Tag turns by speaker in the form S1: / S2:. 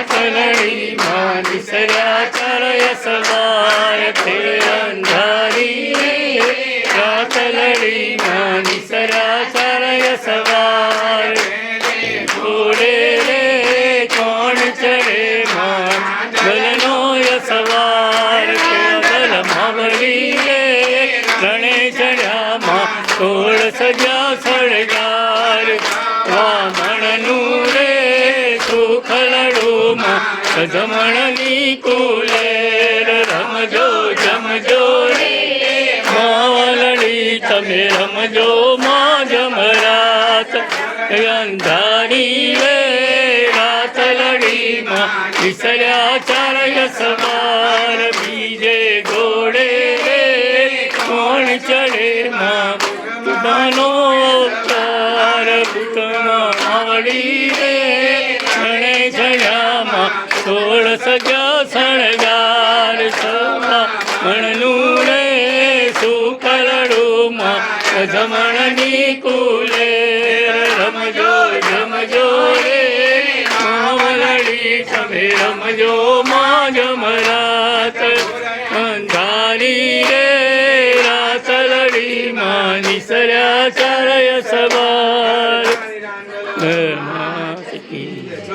S1: રાતલડી માં નિસર્યા ચારય સવાર તે અંધારી રે રાતલડી માં નિસર્યા ચારય સવાર ઘોડે રે કોણ ચડે માં ગલનો સવાર ગલ માવડી રે રણે ચડ્યા માં તોળ સજા સળગાર વામણનું રે સુખલડું માં જમણની કુલેર રમજો જમજો રે માવલડી તમે રમજો માં જમરાત અંધારી રે રાતલડી માં વિસર્યા ચારય સવાર બીજે ઘોડે રે કોણ ચડે માં બુધાનો અવતાર ભૂતમાં માવડી રે ગણે જયામાં સોળ સજા શણગાર સવા મણનું રે સુકલડુમાં જમણની કુલેર રમજો જમજો રે માવલડી તમે રમજો માં જમરાત અંધારી રે રાતલડી માં નિસર્યા ચારય સવાર